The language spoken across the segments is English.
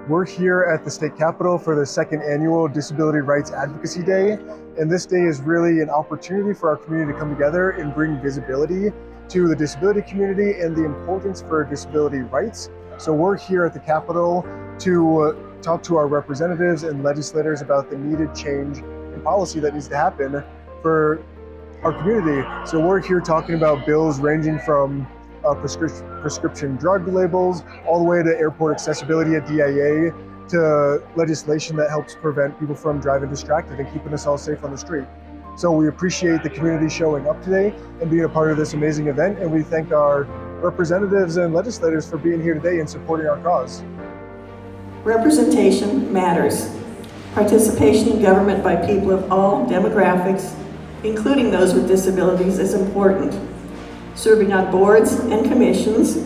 We're here at the state capitol for the second annual Disability Rights Advocacy Day. And this day is really an opportunity for our community to come together and bring visibility to the disability community and the importance for disability rights. So we're here at the Capitol to talk to our representatives and legislators about the needed change in policy that needs to happen for our community. So we're here talking about bills ranging from prescription drug labels all the way to airport accessibility at DIA to legislation that helps prevent people from driving distracted and keeping us all safe on the street. So we appreciate the community showing up today and being a part of this amazing event, and we thank our representatives and legislators for being here today and supporting our cause. Representation matters. Participation in government by people of all demographics, including those with disabilities, is important. Serving on boards and commissions,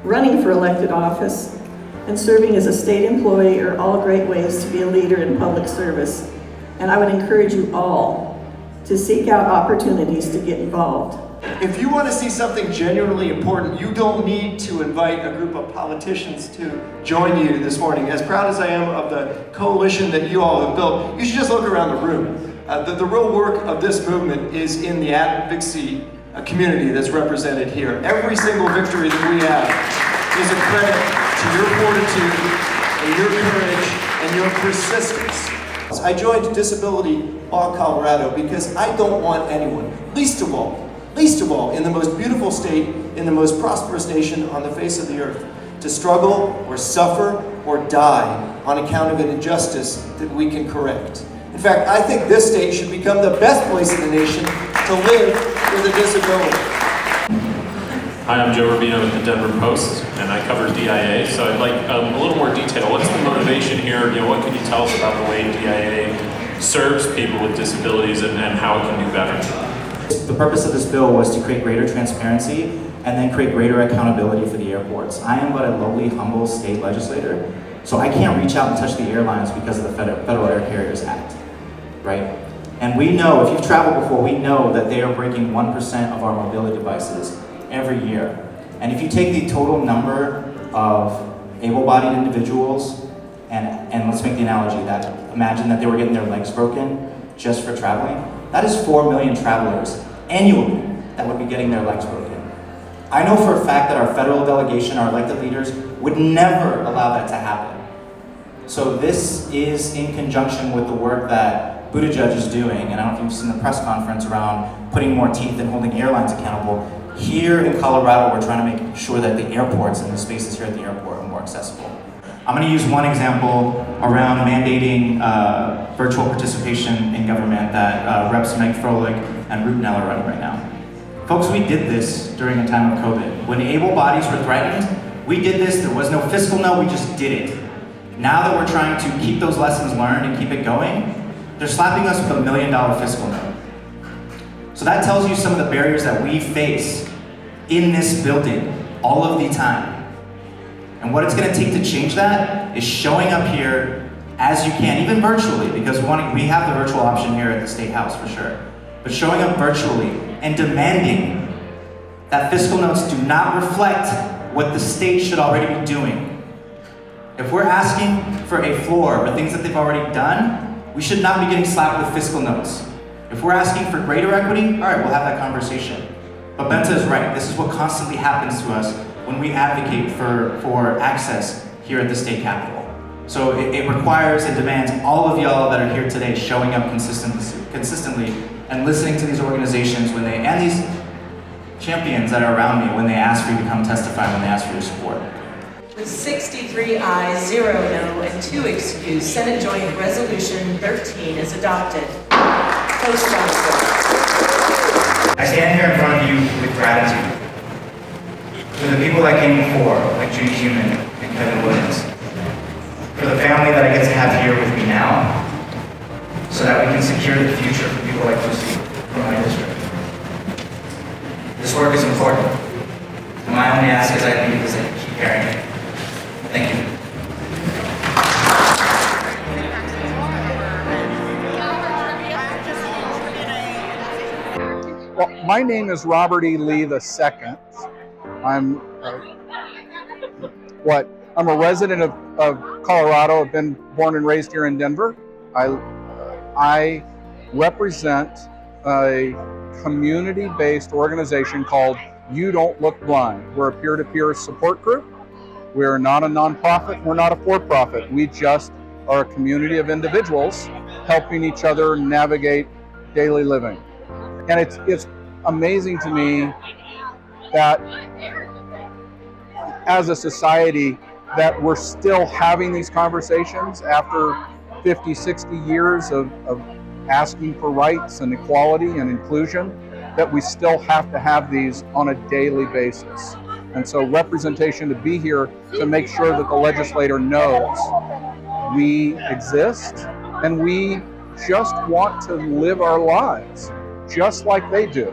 running for elected office, and serving as a state employee are all great ways to be a leader in public service. And I would encourage you all to seek out opportunities to get involved. If you want to see something genuinely important, you don't need to invite a group of politicians to join you this morning. As proud as I am of the coalition that you all have built, you should just look around the room. The real work of this movement is in the advocacy community that's represented here. Every single victory that we have is a credit to your fortitude and your courage and your persistence. I joined Disability Law Colorado because I don't want anyone, least of all, in the most beautiful state, in the most prosperous nation on the face of the earth, to struggle or suffer or die on account of an injustice that we can correct. In fact, I think this state should become the best place in the nation to live with a disability. Hi, I'm Joe Rubino with the Denver Post, and I cover DIA. So I'd like a little more detail. What's the motivation here? What can you tell us about the way DIA serves people with disabilities and how it can do better? The purpose of this bill was to create greater transparency and then create greater accountability for the airports. I am but a lowly, humble state legislator, so I can't reach out and touch the airlines because of the Federal Air Carriers Act, right? And we know, if you've traveled before, we know that they are breaking 1% of our mobility devices every year. And if you take the total number of able-bodied individuals, and let's make the analogy that, imagine that they were getting their legs broken just for traveling, that is 4 million travelers annually that would be getting their legs broken. I know for a fact that our federal delegation, our elected leaders, would never allow that to happen. So this is in conjunction with the work that Buttigieg is doing, and I don't know if you've seen the press conference around putting more teeth and holding airlines accountable. Here in Colorado, we're trying to make sure that the airports and the spaces here at the airport are more accessible. I'm going to use one example around mandating virtual participation in government that Reps Meg Froelich and Rutenell are running right now. Folks, we did this during a time of COVID. When able bodies were threatened, we did this. There was no fiscal note, we just did it. Now that we're trying to keep those lessons learned and keep it going, they're slapping us with $1 million fiscal note. So that tells you some of the barriers that we face in this building all of the time. And what it's going to take to change that is showing up here as you can, even virtually, because we have the virtual option here at the State House for sure. But showing up virtually and demanding that fiscal notes do not reflect what the state should already be doing. If we're asking for a floor or things that they've already done, we should not be getting slapped with fiscal notes. If we're asking for greater equity, all right, we'll have that conversation. But Benta is right. This is what constantly happens to us when we advocate for access here at the state capitol. So it requires and demands all of y'all that are here today showing up consistently and listening to these organizations and these champions that are around me when they ask for you to come testify, when they ask for your support. With 63 ayes, 0 no, and 2 excused, Senate Joint Resolution 13 is adopted. Co-sponsor. I stand here in front of you with gratitude for the people that came before, like Judy Human and Kevin Williams, for the family that I get to have here with me now, so that we can secure the future for people like Lucy from my district. This work is important, and my only ask is I leave is that you keep carrying it. Thank you. Well, my name is Robert E. Lee II. I'm I'm a resident of Colorado. I've been born and raised here in Denver. I represent a community-based organization called You Don't Look Blind. We're a peer-to-peer support group. We're not a nonprofit. We're not a for-profit. We just are a community of individuals helping each other navigate daily living. And it's amazing to me that as a society that we're still having these conversations after 50, 60 years of asking for rights and equality and inclusion, that we still have to have these on a daily basis. And so representation to be here to make sure that the legislator knows we exist and we just want to live our lives just like they do.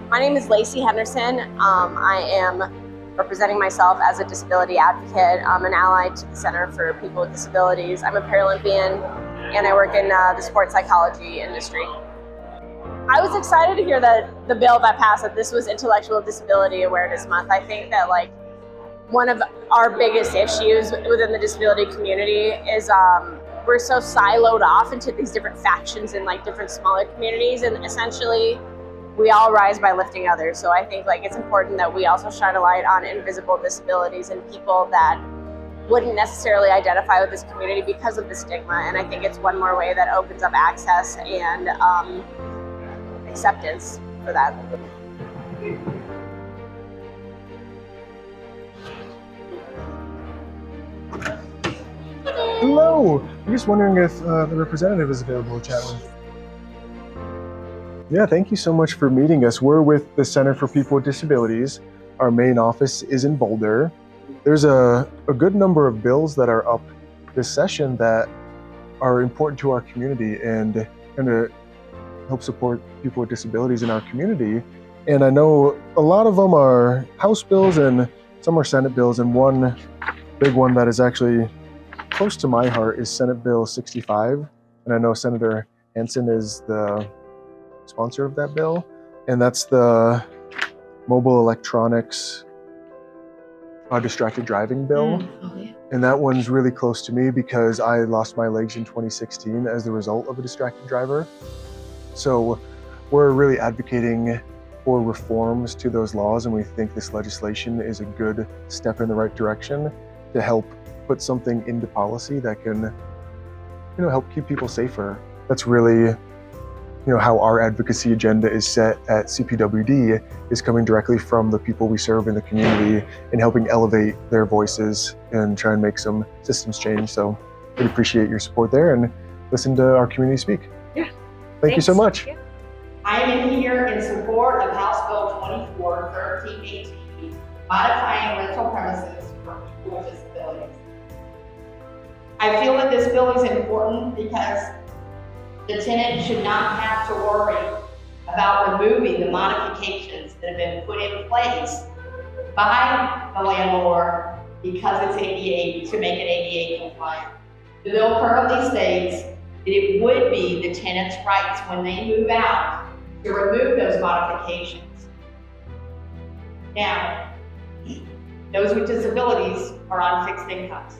My name is Lacey Henderson. I am representing myself as a disability advocate. I'm an ally to the Center for People with Disabilities. I'm a Paralympian and I work in the sports psychology industry. I was excited to hear that the bill that passed, that this was Intellectual Disability Awareness Month. I think that one of our biggest issues within the disability community is we're so siloed off into these different factions and different smaller communities, and essentially we all rise by lifting others. So I think it's important that we also shine a light on invisible disabilities and people that wouldn't necessarily identify with this community because of the stigma. And I think it's one more way that opens up access and acceptance for that. Hello. I'm just wondering if the representative is available to chat with. Yeah, thank you so much for meeting us. We're with the Center for People with Disabilities. Our main office is in Boulder. There's a good number of bills that are up this session that are important to our community and to help support people with disabilities in our community. And I know a lot of them are House bills and some are Senate bills. And one big one that is actually close to my heart is Senate Bill 65. And I know Senator Hansen is the sponsor of that bill. And that's the mobile electronics distracted driving bill. Okay. And that one's really close to me because I lost my legs in 2016 as the result of a distracted driver. So we're really advocating for reforms to those laws, and we think this legislation is a good step in the right direction to help put something into policy that can, help keep people safer. That's really, how our advocacy agenda is set at CPWD, is coming directly from the people we serve in the community and helping elevate their voices and try and make some systems change. So we appreciate your support there and listen to our community speak. Yeah. Thank you so much. Yeah. I am here in support of House Bill 24-1318, modifying rental premises for people with disabilities. I feel that this bill is important because the tenant should not have to worry about removing the modifications that have been put in place by the landlord because it's ADA, to make it ADA compliant. The bill currently states that it would be the tenant's rights when they move out to remove those modifications. Now, those with disabilities are on fixed incomes.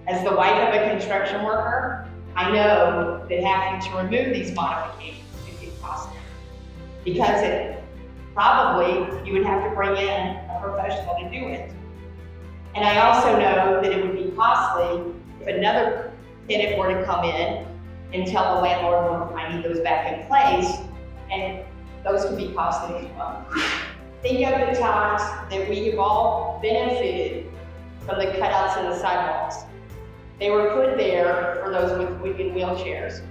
As the wife of a construction worker, I know that having to remove these modifications could be costly because you would have to bring in a professional to do it. And I also know that it would be costly if another tenant were to come in and tell the landlord, well, I need those back in place, and those can be costly as well. Think of the times that we have all benefited from the cutouts in the sidewalks. They were put there for those with wheelchairs.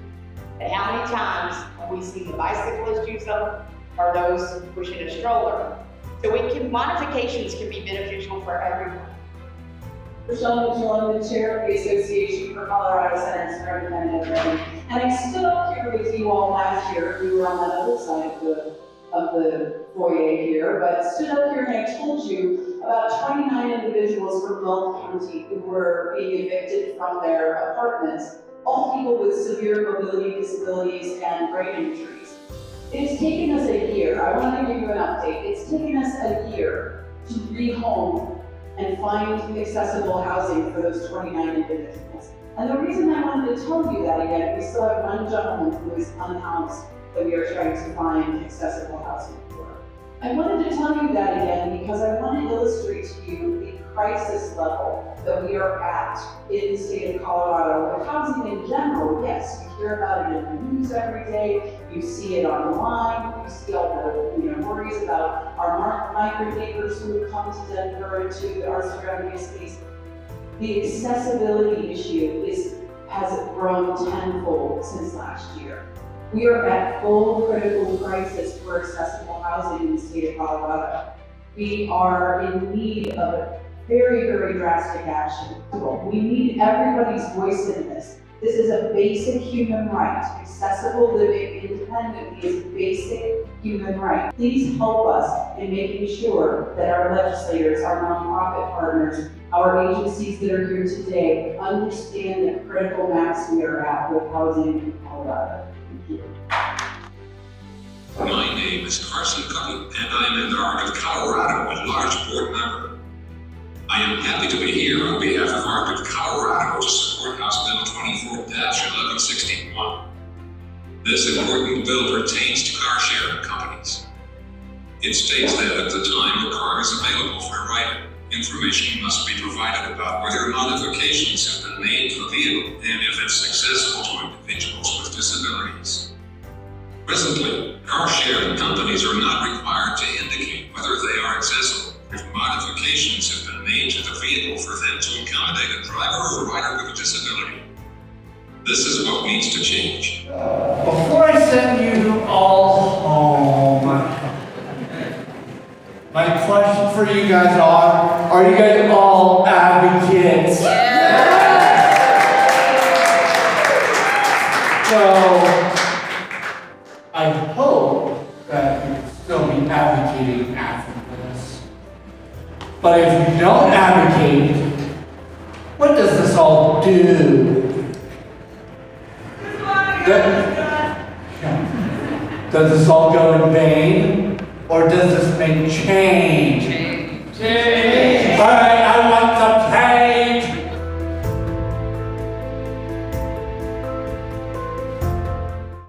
And how many times have we seen the bicyclists use them or those pushing a stroller? So modifications can be beneficial for everyone. I'm the chair of the Association for Colorado Centers for Independent Living. And I stood up here with you all last year. We were on the other side of the foyer here, but stood up here and I told you about 29 individuals from Gulf County who were being evicted from their apartments, all people with severe mobility disabilities and brain injuries. It's taken us a year. I want to give you an update. It's taken us a year to rehome and find accessible housing for those 29 individuals. And the reason I wanted to tell you that again, we still have one gentleman who is unhoused that we are trying to find accessible housing for. I wanted to tell you that again because I want to illustrate to you the crisis level that we are at in the state of Colorado with housing in general. Yes, you hear about it in the news every day, you see it online, you see all the worries about our migrant neighbors who have come to Denver and to our surrounding space. The accessibility issue has grown tenfold since last year. We are at full critical crisis for accessible housing in the state of Colorado. We are in need of a very, very drastic action. We need everybody's voice in this. This is a basic human right. Accessible living independently is a basic human right. Please help us in making sure that our legislators, our nonprofit partners, our agencies that are here today understand the critical mass we are at with housing in Colorado. Thank you. My name is Carson Cutting, and I am in the Arc of Colorado, a large board member. I am happy to be here on behalf of Arc of Colorado to support House Bill 24-1161. This important bill pertains to car sharing companies. It states that at the time a car is available for ride, information must be provided about whether modifications have been made to the vehicle and if it's accessible to individuals with disabilities. Presently, car sharing companies are not required to indicate whether they are accessible if modifications have been made to the vehicle for them to accommodate a driver or rider with a disability. This is what needs to change. Before I send you all home, my question for you guys are you guys all advocates? So, I hope that you'll still be advocating after this. But if you don't advocate, what does this all do? Does this all go in vain? Or does this make change? Change!